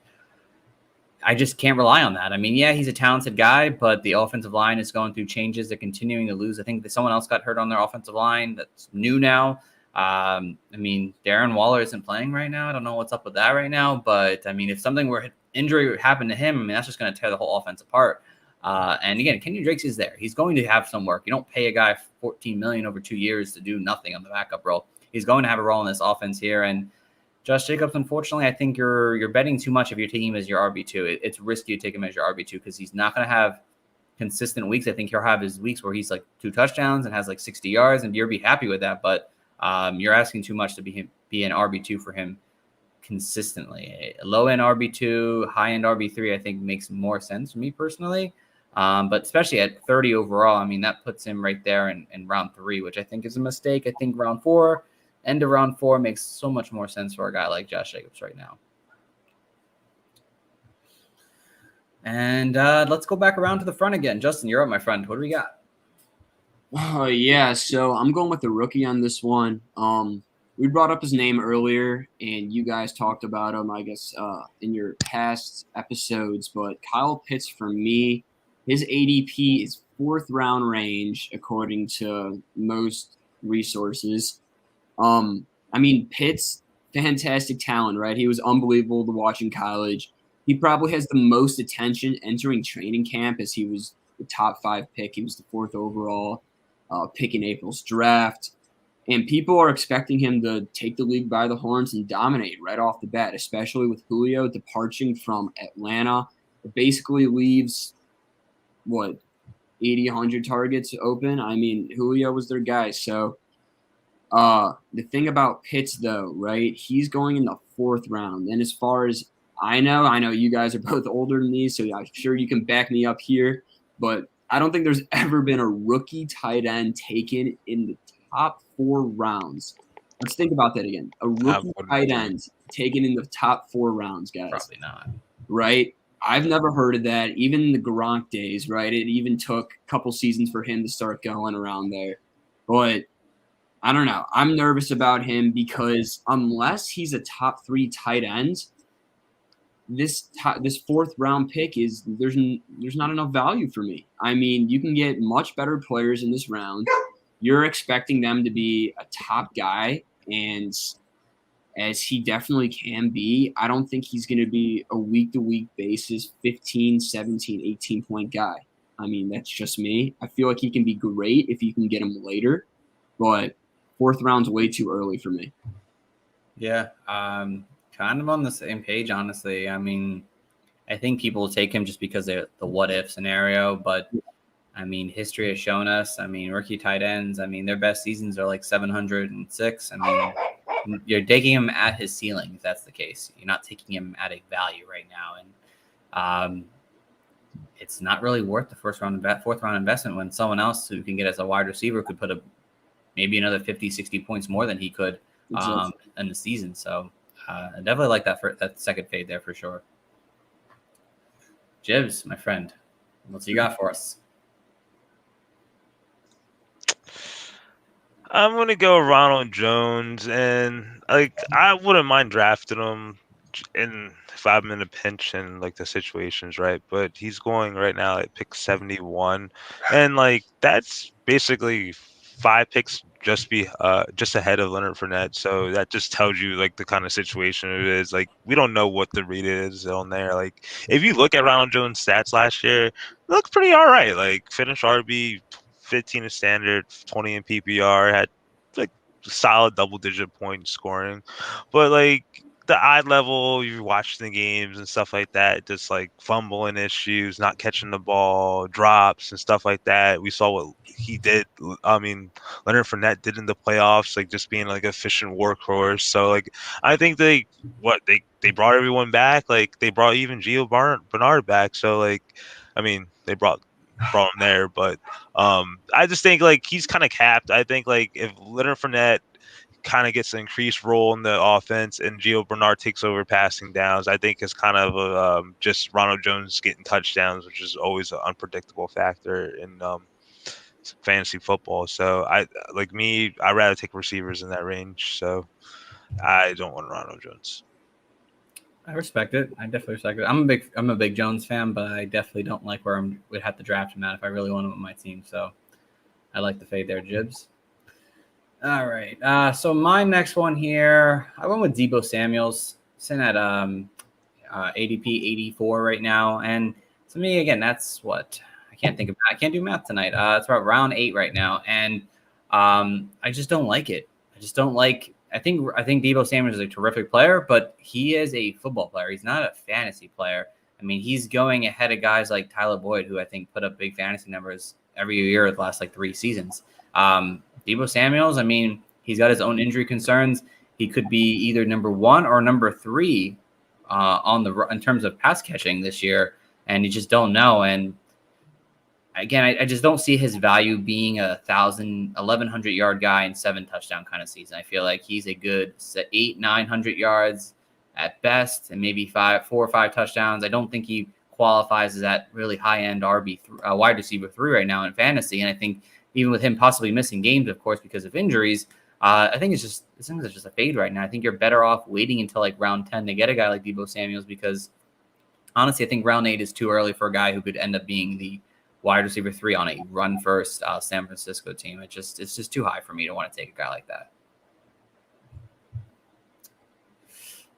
I just can't rely on that. I mean, yeah, he's a talented guy, but the offensive line is going through changes. They're continuing to lose. I think that someone else got hurt on their offensive line that's new now. I mean, Darren Waller isn't playing right now. I don't know what's up with that right now, but I mean, if something were injury happened to him, I mean, that's just going to tear the whole offense apart. And again, Kenyon Drake's is there. He's going to have some work. You don't pay a guy $14 million over 2 years to do nothing on the backup role. He's going to have a role in this offense here. And Josh Jacobs, unfortunately, I think you're betting too much if you're taking him as your RB2. It's risky to take him as your RB2 because he's not going to have consistent weeks. I think he'll have his weeks where he's like 2 touchdowns and has like 60 yards, and you'll be happy with that. But you're asking too much to be an RB2 for him consistently. A low-end RB2, high-end RB3, I think makes more sense for me personally. But especially at 30 overall, I mean, that puts him right there in round 3, which I think is a mistake. I think round 4, end of round 4 makes so much more sense for a guy like Josh Jacobs right now. And let's go back around to the front again. Justin, you're up, my friend. What do we got? Yeah, so I'm going with the rookie on this one. We brought up his name earlier, and you guys talked about him, I guess, in your past episodes. But Kyle Pitts, for me, his ADP is 4th round range, according to most resources. I mean, Pitts, fantastic talent, right? He was unbelievable to watch in college. He probably has the most attention entering training camp, as he was the top 5 pick. He was the 4th overall pick in April's draft. And people are expecting him to take the league by the horns and dominate right off the bat, especially with Julio departing from Atlanta. It basically leaves, 80, 100 targets open. I mean, Julio was their guy. So the thing about Pitts, though, right, he's going in the 4th round. And as far as I know you guys are both older than me, so I'm sure you can back me up here. But I don't think there's ever been a rookie tight end taken in the top 4 rounds. Let's think about that again. A rookie tight end taken in the top 4 rounds, guys. Probably not. Right? I've never heard of that. Even in the Gronk days, right? It even took a couple seasons for him to start going around there. But I don't know. I'm nervous about him because unless he's a top 3 tight end, this 4th round pick is there's not enough value for me. I mean, you can get much better players in this round. You're expecting them to be a top guy, and as he definitely can be, I don't think he's going to be a week-to-week basis 15, 17, 18-point guy. I mean, that's just me. I feel like he can be great if you can get him later, but 4th round's way too early for me. Yeah, kind of on the same page, honestly. I mean, I think people will take him just because they're the what-if scenario, but I mean, history has shown us, I mean, rookie tight ends, I mean, their best seasons are like 706. I mean, you're taking him at his ceiling if that's the case. You're not taking him at a value right now. And it's not really worth the 4th round investment when someone else who can get as a wide receiver could put maybe another 50, 60 points more than he could in the season. So I definitely like that second fade there for sure. Jibs, my friend, what you got for us? I'm gonna go Ronald Jones, and like I wouldn't mind drafting him, if I'm in a pinch and like the situation's right. But he's going right now at pick 71, and like that's basically 5 picks just ahead of Leonard Fournette. So that just tells you like the kind of situation it is. Like we don't know what the read is on there. Like if you look at Ronald Jones' stats last year, it looked pretty all right. Like finished RB. 15 in standard, 20 in PPR, had like solid double-digit point scoring. But like the eye level, you're watching the games and stuff like that, just like fumbling issues, not catching the ball, drops and stuff like that. We saw what he did. I mean, Leonard Fournette did in the playoffs, like just being like efficient workhorse. So like I think they brought everyone back. Like they brought even Bernard back. So like I mean they brought him there, but I just think like he's kind of capped. I think like if Leonard Fournette kind of gets an increased role in the offense and Gio Bernard takes over passing downs, I think it's kind of just Ronald Jones getting touchdowns, which is always an unpredictable factor in fantasy football. So I rather take receivers in that range. So I don't want Ronald Jones. I respect it. I definitely respect it. I'm a big Jones fan, but I definitely don't like where I would have to draft him at if I really want him on my team. So I like the fade there, Jibs. All right. So my next one here, I went with Deebo Samuels. Sitting at ADP 84 right now, and to me, again, that's what I can't do math tonight. It's about round 8 right now, and I just don't like it. I just don't like. I think Deebo Samuels is a terrific player, but he is a football player. He's not a fantasy player. I mean, he's going ahead of guys like Tyler Boyd, who I think put up big fantasy numbers every year the last like 3 seasons. Deebo Samuels, I mean, he's got his own injury concerns. He could be either number 1 or number 3 in terms of pass catching this year, and you just don't know. And again, I just don't see his value being a 1,100 yard guy and 7 touchdown kind of season. I feel like he's a good 800-900 yards at best, and maybe 4 or 5 touchdowns. I don't think he qualifies as that really high end wide receiver 3 right now in fantasy. And I think even with him possibly missing games, of course, because of injuries, I think it's just a fade right now. I think you're better off waiting until like round 10 to get a guy like Deebo Samuels, because honestly, I think round 8 is too early for a guy who could end up being the wide receiver 3 on a run first San Francisco team. It's just too high for me to want to take a guy like that.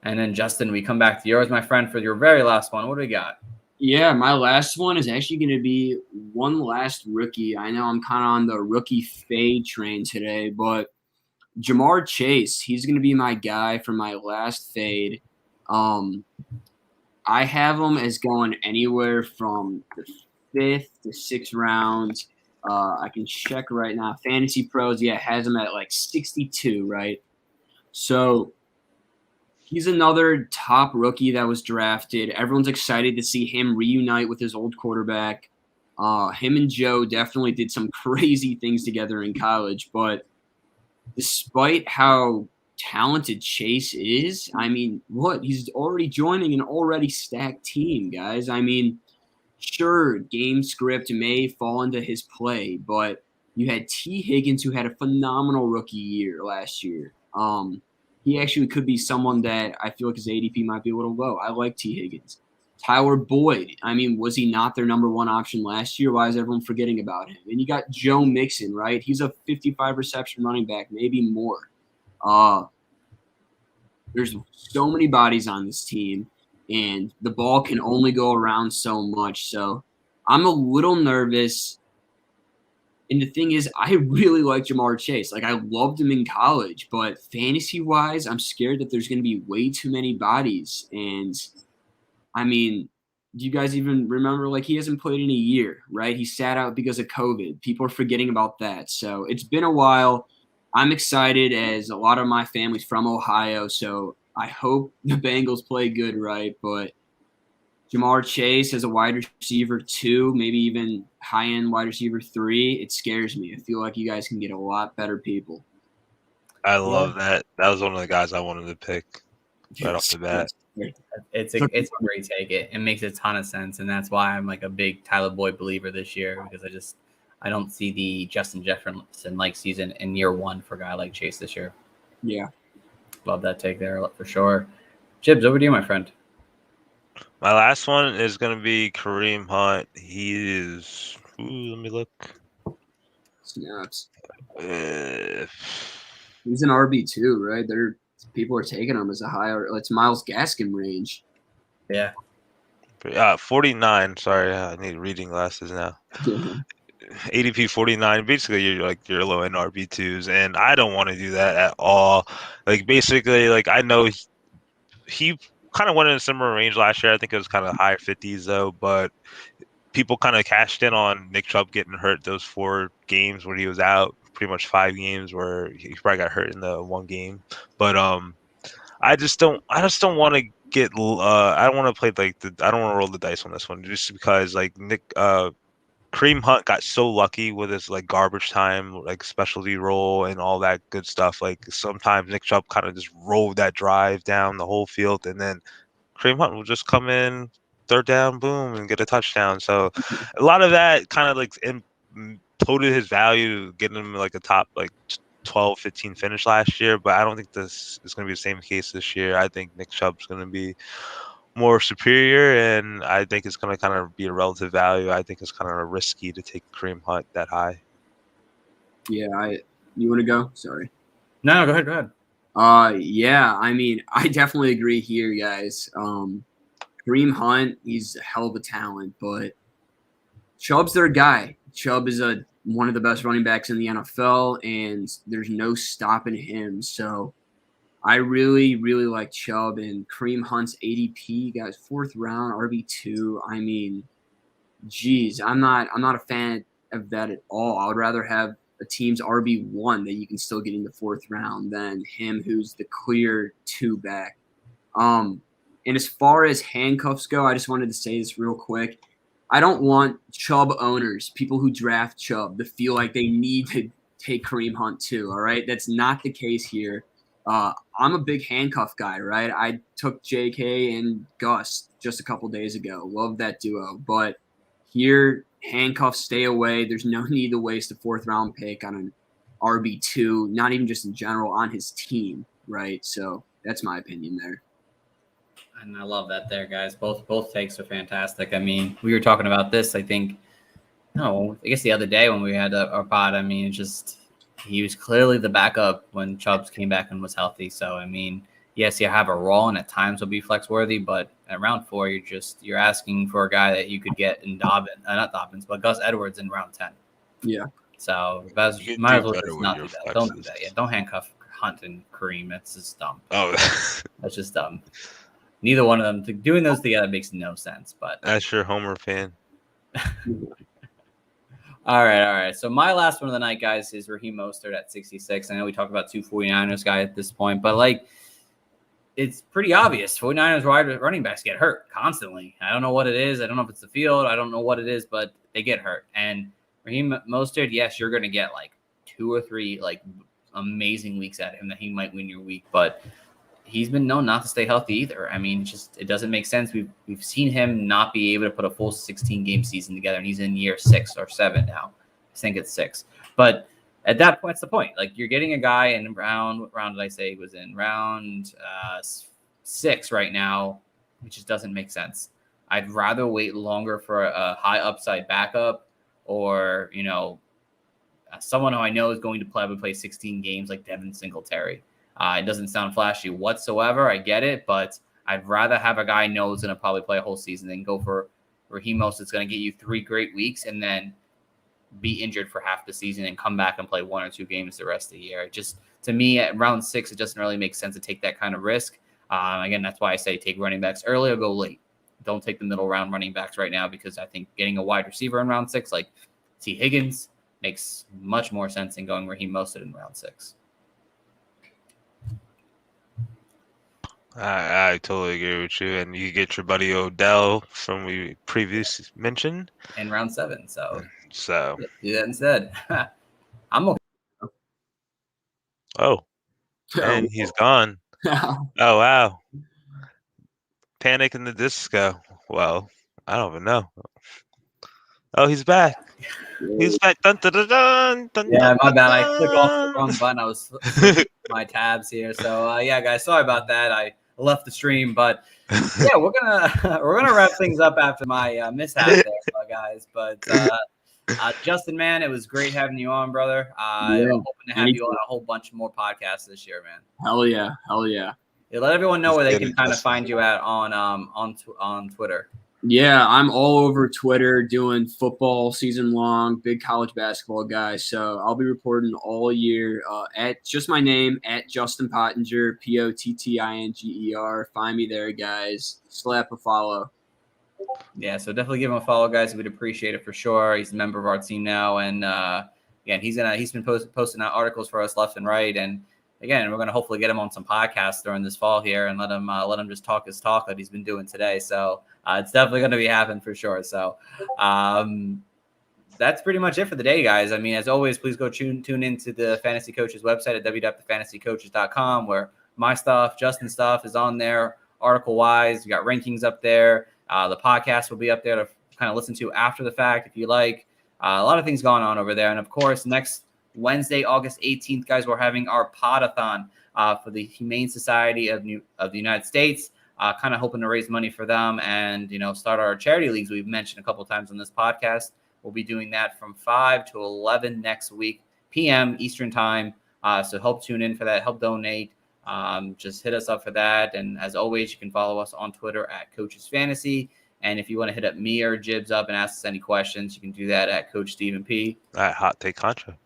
And then Justin, we come back to yours, my friend, for your very last one. What do we got? Yeah, my last one is actually going to be one last rookie. I know I'm kind of on the rookie fade train today, but Jamar Chase, he's going to be my guy for my last fade. I have him as going anywhere from the 5th to 6th rounds. I can check right now. Fantasy Pros, has him at like 62, right? So he's another top rookie that was drafted. Everyone's excited to see him reunite with his old quarterback. Him and Joe definitely did some crazy things together in college, but despite how talented Chase is, I mean, he's already joining an already stacked team, guys. I mean, sure, game script may fall into his play, but you had T. Higgins, who had a phenomenal rookie year last year. He actually could be someone that I feel like his ADP might be a little low. I like T. Higgins. Tyler Boyd, I mean, was he not their number 1 option last year? Why is everyone forgetting about him? And you got Joe Mixon, right? He's a 55 reception running back, maybe more. There's so many bodies on this team, and the ball can only go around so much. So I'm a little nervous. And the thing is, I really like Jamar Chase. Like, I loved him in college, but fantasy-wise, I'm scared that there's going to be way too many bodies. And, I mean, do you guys even remember, like, he hasn't played in a year, right? He sat out because of COVID. People are forgetting about that. So it's been a while. I'm excited, as a lot of my family's from Ohio, so I hope the Bengals play good, right? But Jamar Chase as a wide receiver 2, maybe even high-end wide receiver 3, it scares me. I feel like you guys can get a lot better people. I love that. That was one of the guys I wanted to pick right off the bat. It's a great take. It makes a ton of sense, and that's why I'm like a big Tyler Boyd believer this year, because I don't see the Justin Jefferson-like season in year one for a guy like Chase this year. Yeah. Love that take there for sure. Jibs, over to you, my friend. My last one is going to be Kareem Hunt. He is. Let me look. Snaps. Uh, He's an RB2, right? People are taking him as a higher. It's Myles Gaskin range. Yeah. 49. Sorry, I need reading glasses now. ADP 49. Basically, you're like your low end RB2s, and I don't want to do that at all. Like basically, like I know he kind of went in a similar range last year. I think it was kind of higher 50s though, but people kind of cashed in on Nick Chubb getting hurt those 4 games where he was out, pretty much 5 games where he probably got hurt in the 1 game. But I just don't want to get I don't want to play I don't want to roll the dice on this one just because like Kareem Hunt got so lucky with his like garbage time, like specialty role and all that good stuff. Like sometimes Nick Chubb kind of just rolled that drive down the whole field, and then Kareem Hunt will just come in, 3rd down, boom, and get a touchdown. So a lot of that kind of like imploded his value, getting him like a top like 12, 15 finish last year. But I don't think this is going to be the same case this year. I think Nick Chubb's going to be more superior, and I think it's going to kind of be a relative value. I think it's kind of risky to take Kareem Hunt that high. Yeah, you want to go? Sorry. No, go ahead. Yeah, I mean, I definitely agree here, guys. Kareem Hunt, he's a hell of a talent, but Chubb's their guy. Chubb is one of the best running backs in the NFL, and there's no stopping him. So I really, really like Chubb, and Kareem Hunt's ADP, guys, 4th round, RB2. I mean, geez, I'm not a fan of that at all. I would rather have a team's RB1 that you can still get in the 4th round than him who's the clear 2 back. And as far as handcuffs go, I just wanted to say this real quick. I don't want Chubb owners, people who draft Chubb, to feel like they need to take Kareem Hunt too, all right? That's not the case here. I'm a big handcuff guy, right? I took JK and Gus just a couple days ago. Love that duo. But here, handcuffs stay away. There's no need to waste a 4th round pick on an RB2, not even just in general, on his team, right? So that's my opinion there. And I love that there, guys. Both takes are fantastic. I mean, we were talking about this, I think, I guess the other day when we had our pod. I mean, he was clearly the backup when Chubbs came back and was healthy. So, I mean, yes, you have a role and at times will be flex worthy, but at round 4, you're asking for a guy that you could get in not Dobbins, but Gus Edwards in round 10. Yeah. So might as well just not do that. Don't do that. Yeah, don't handcuff Hunt and Kareem. That's just dumb. Oh, that's just dumb. Neither one of them doing those together makes no sense. But that's your Homer fan. All right. So my last one of the night, guys, is Raheem Mostert at 66. I know we talked about 2 49ers guy at this point, but like it's pretty obvious. 49ers wide running backs get hurt constantly. I don't know what it is. I don't know if it's the field. I don't know what it is, but they get hurt. And Raheem Mostert, yes, you're going to get like 2 or 3 like amazing weeks at him that he might win your week, but he's been known not to stay healthy either. I mean, it doesn't make sense. We've seen him not be able to put a full 16-game season together, and he's in year 6 or 7 now. I think it's 6. But at that point, that's the point. Like you're getting a guy in what round did I say he was in? Round 6 right now, which just doesn't make sense. I'd rather wait longer for a high upside backup or, someone who I know is going to probably play 16 games like Devin Singletary. It doesn't sound flashy whatsoever. I get it, but I'd rather have a guy I know is going to probably play a whole season than go for Raheem Mostert. It's going to get you 3 great weeks and then be injured for half the season and come back and play 1 or 2 games the rest of the year. Just to me, at round 6, it doesn't really make sense to take that kind of risk. Again, that's why I say take running backs early or go late. Don't take the middle round running backs right now because I think getting a wide receiver in round 6, like T. Higgins, makes much more sense than going Raheem Mostert in round 6. I totally agree with you, and you get your buddy Odell from we previously mentioned in round 7. So do that instead. I'm okay. Oh, and he's gone. Oh wow! Panic in the Disco. Well, I don't even know. Oh, he's back. He's back. Dun, dun, dun, dun, dun, Yeah, dun, my bad. I dun. clicked off the wrong button. I was switching my tabs here. So yeah, guys, sorry about that. I left the stream, but yeah, we're gonna wrap things up after my mishap there, guys. But Justin, man, it was great having you on, brother. I'm hoping to have you on a whole bunch more podcasts this year, man. Hell yeah. Yeah, let everyone know where they can kind of find you at on Twitter. Yeah, I'm all over Twitter doing football season long, big college basketball guy. So I'll be reporting all year at just my name, at Justin Pottinger, Pottinger. Find me there, guys. Slap a follow. Yeah, so definitely give him a follow, guys. We'd appreciate it for sure. He's a member of our team now, and again, he's been posting out articles for us left and right, and again, we're gonna hopefully get him on some podcasts during this fall here and let him just talk his talk that he's been doing today. So it's definitely gonna be happening for sure. So that's pretty much it for the day, guys. I mean, as always, please go tune into the Fantasy Coaches website at www.fantasycoaches.com, where my stuff, Justin's stuff is on there, article-wise. We got rankings up there. The podcast will be up there to kind of listen to after the fact if you like. A lot of things going on over there. And, of course, next Wednesday, August 18th, guys, we're having our podathon for the Humane Society of the United States, kind of hoping to raise money for them and, start our charity leagues we've mentioned a couple of times on this podcast. We'll be doing that from 5 to 11 next week, p.m. Eastern time. So help tune in for that. Help donate. Just hit us up for that. And as always, you can follow us on Twitter at Coaches Fantasy. And if you want to hit up me or Jibs up and ask us any questions, you can do that at Coach Stephen P. At Hot Take Honcho.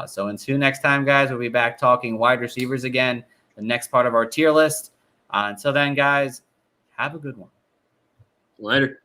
So until next time, guys, we'll be back talking wide receivers again, the next part of our tier list. Until then, guys, have a good one. Later.